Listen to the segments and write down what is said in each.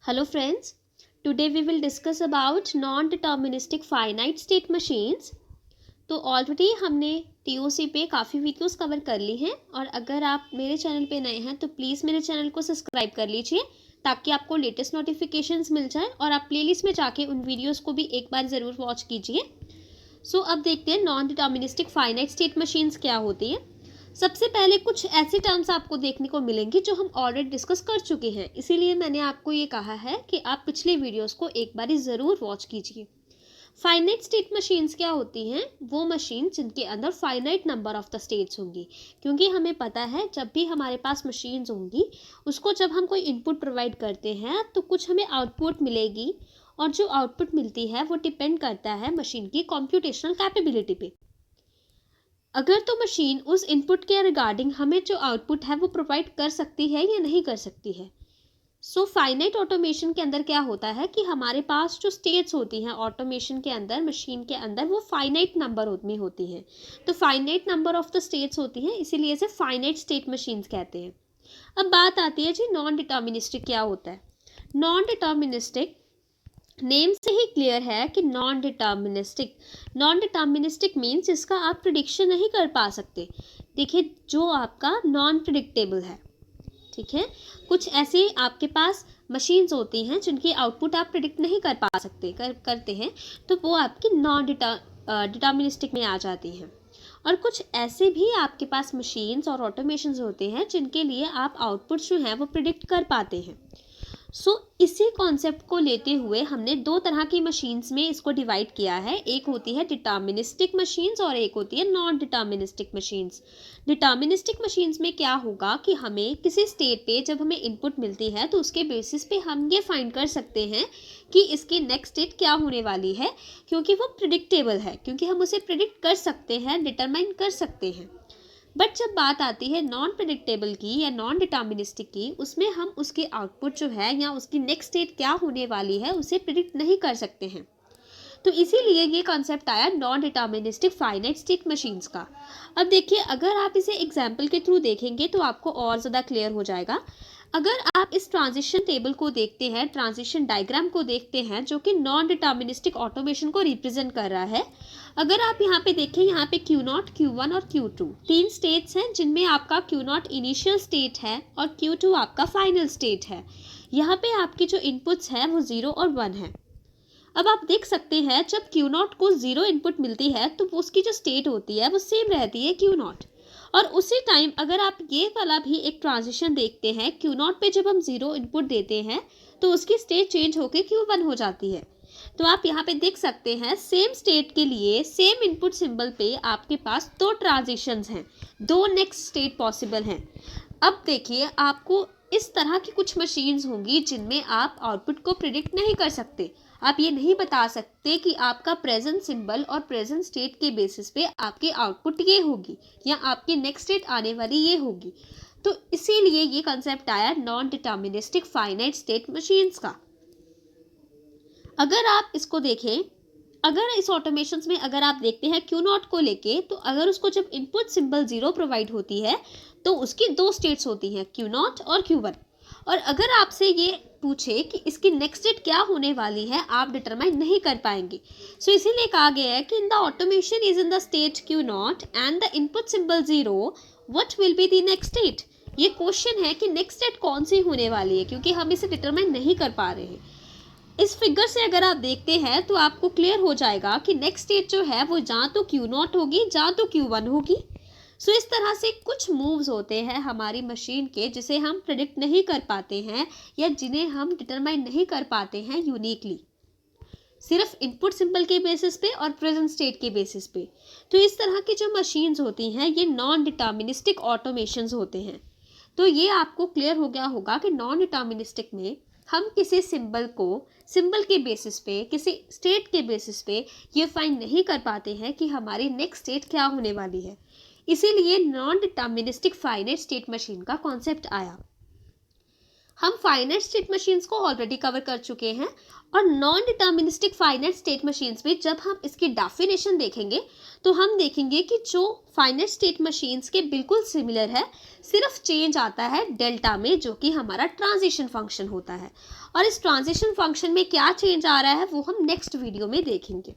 Hello friends, today we will discuss about non-deterministic finite state machines। तो already हमने TOC पे काफ़ी videos cover कर ली हैं और अगर आप मेरे चैनल पे नए हैं तो प्लीज़ मेरे चैनल को सब्सक्राइब कर लीजिए ताकि आपको लेटेस्ट नोटिफिकेशंस मिल जाए और आप प्लेलिस्ट में जाके उन वीडियोस को भी एक बार ज़रूर वॉच कीजिए। सो अब देखते हैं non deterministic finite state machines क्या होती है। सबसे पहले कुछ ऐसे टर्म्स आपको देखने को मिलेंगे जो हम ऑलरेडी डिस्कस कर चुके हैं, इसीलिए मैंने आपको ये कहा है कि आप पिछले वीडियोस को एक बार ज़रूर वॉच कीजिए। फाइनाइट स्टेट मशीन्स क्या होती हैं? वो मशीन जिनके अंदर finite number of the states होंगी, क्योंकि हमें पता है जब भी हमारे पास मशीन्स होंगी उसको जब हम कोई इनपुट प्रोवाइड करते हैं तो कुछ हमें आउटपुट मिलेगी और जो आउटपुट मिलती है वो डिपेंड करता है मशीन की कंप्यूटेशनल कैपेबिलिटी पे। अगर तो मशीन उस इनपुट के रिगार्डिंग हमें जो आउटपुट है वो प्रोवाइड कर सकती है या नहीं कर सकती है। सो फाइनाइट ऑटोमेशन के अंदर क्या होता है कि हमारे पास जो स्टेट्स होती हैं ऑटोमेशन के अंदर, मशीन के अंदर, वो फाइनाइट नंबर में होती हैं। तो finite number of the states होती हैं, इसीलिए इसे फाइनाइट स्टेट मशीन्स कहते हैं। अब बात आती है जी नॉन डिटर्मिनिस्टिक क्या होता है। नॉन डिटर्मिनिस्टिक नेम से ही क्लियर है कि नॉन डिटर्मिनिस्टिक मीन्स जिसका आप प्रिडिक्शन नहीं कर पा सकते। देखिए, जो आपका नॉन प्रिडिक्टेबल है, ठीक है। कुछ ऐसे आपके पास मशीन्स होती हैं जिनकी आउटपुट आप प्रिडिक्ट नहीं कर पा सकते, करते हैं, तो वो आपकी नॉन डिटर्मिनिस्टिक में आ जाती हैं। और कुछ ऐसे भी आपके पास मशीन्स और ऑटोमेशंस होते हैं जिनके लिए आप आउटपुट जो हैं वो प्रिडिक्ट कर पाते हैं। इसी कॉन्सेप्ट को लेते हुए हमने दो तरह की मशीन्स में इसको डिवाइड किया है। एक होती है डिटर्मिनिस्टिक मशीन्स और एक होती है non deterministic machines. Deterministic machines में क्या होगा कि हमें किसी स्टेट पे जब हमें इनपुट मिलती है तो उसके बेसिस पे हम ये फाइंड कर सकते हैं कि इसकी नेक्स्ट स्टेट क्या होने वाली है, क्योंकि वो प्रिडिक्टेबल है, क्योंकि हम उसे प्रिडिक्ट कर सकते हैं, डिटरमाइन कर सकते हैं। बट जब बात आती है नॉन प्रेडिक्टेबल की या नॉन डिटर्मिनिस्टिक की, उसमें हम उसके आउटपुट जो है या उसकी नेक्स्ट स्टेट क्या होने वाली है उसे प्रिडिक्ट नहीं कर सकते हैं। तो इसीलिए ये कॉन्सेप्ट आया non deterministic finite state machines का। अब देखिए, अगर आप इसे एग्जाम्पल के थ्रू देखेंगे तो आपको और ज़्यादा क्लियर हो जाएगा। अगर आप इस ट्रांजिशन टेबल को देखते हैं, ट्रांजिशन डायग्राम को देखते हैं, जो कि नॉन डिटर्मिनिस्टिक ऑटोमेशन को रिप्रेजेंट कर रहा है। अगर आप यहाँ पे देखें, यहाँ पे Q0, Q1 और Q2 तीन स्टेट्स हैं जिनमें आपका Q0 इनिशियल स्टेट है और Q2 आपका फाइनल स्टेट है। यहाँ पे आपकी जो इनपुट्स हैं वो 0 और 1 है। अब आप देख सकते हैं जब Q0 को 0 इनपुट मिलती है तो उसकी जो स्टेट होती है वो सेम रहती है Q0। और उसी टाइम अगर आप ये वाला भी एक ट्रांजिशन देखते हैं, Q0 पे जब हम 0 इनपुट देते हैं तो उसकी स्टेट चेंज होकर Q1 हो जाती है। तो आप यहाँ पे देख सकते हैं सेम स्टेट के लिए सेम इनपुट सिंबल पे आपके पास दो ट्रांजिशंस हैं, दो नेक्स्ट स्टेट पॉसिबल हैं। अब देखिए, आपको इस तरह की कुछ मशीन्स होंगी जिनमें आप आउटपुट को प्रिडिक्ट नहीं कर सकते। आप ये नहीं बता सकते कि आपका प्रेजेंट सिंबल और प्रेजेंट स्टेट के बेसिस पे आपकी आउटपुट ये होगी या आपकी नेक्स्ट स्टेट आने वाली ये होगी। तो इसीलिए ये कंसेप्ट आया non deterministic finite state machines का। अगर आप इसको देखें, अगर इस ऑटोमेशंस में अगर आप देखते हैं Q0 को लेके, तो अगर उसको जब इनपुट सिंबल 0 प्रोवाइड होती है तो उसकी दो स्टेट्स होती हैं, Q0 और Q1। और अगर आपसे ये पूछे कि इसकी नेक्स्ट स्टेट क्या होने वाली है, आप डिटरमाइन नहीं कर पाएंगे। सो इसीलिए कहा गया है कि in the automation is in the state Q0 and the input symbol 0, what will be the next state. ये क्वेश्चन है कि नेक्स्ट स्टेट कौन सी होने वाली है, क्योंकि हम इसे डिटरमाइन नहीं कर पा रहे हैं। इस फिगर से अगर आप देखते हैं तो आपको क्लियर हो जाएगा कि नेक्स्ट स्टेट जो है वो जहाँ तो Q0 होगी, जहाँ तो Q1 होगी। सो इस तरह से कुछ मूव्स होते हैं हमारी मशीन के जिसे हम प्रेडिक्ट नहीं कर पाते हैं या जिन्हें हम डिटरमाइन नहीं कर पाते हैं यूनिकली, सिर्फ इनपुट सिंबल के बेसिस पे और प्रेजेंट स्टेट के बेसिस पे। तो इस तरह की जो मशीन्स होती हैं ये नॉन डिटर्मिनिस्टिक ऑटोमेशंस होते हैं। तो ये आपको क्लियर हो गया होगा कि नॉन डिटर्मिनिस्टिक में हम किसी सिंबल को सिंबल के बेसिस पे, किसी स्टेट के बेसिस पे ये फाइंड नहीं कर पाते हैं कि हमारी नेक्स्ट स्टेट क्या होने वाली है। इसीलिए non deterministic finite state machine का कॉन्सेप्ट आया। हम फाइनाइट स्टेट मशीन्स को ऑलरेडी कवर कर चुके हैं और non deterministic finite state machines में जब हम इसकी डेफिनेशन देखेंगे तो हम देखेंगे कि जो फाइनाइट स्टेट मशीन्स के बिल्कुल सिमिलर है, सिर्फ चेंज आता है डेल्टा में, जो कि हमारा ट्रांजिशन फंक्शन होता है। और इस ट्रांजिशन फंक्शन में क्या चेंज आ रहा है वो हम नेक्स्ट वीडियो में देखेंगे।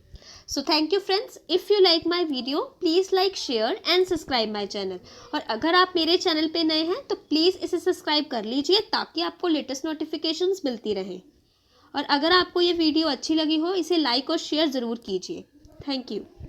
So thank you friends, if you like my video please like, share and subscribe my channel. और अगर आप मेरे चैनल पे नए हैं तो प्लीज़ इसे सब्सक्राइब कर लीजिए ताकि आपको लेटेस्ट नोटिफिकेशंस मिलती रहें। और अगर आपको ये वीडियो अच्छी लगी हो, इसे लाइक और शेयर ज़रूर कीजिए। Thank you.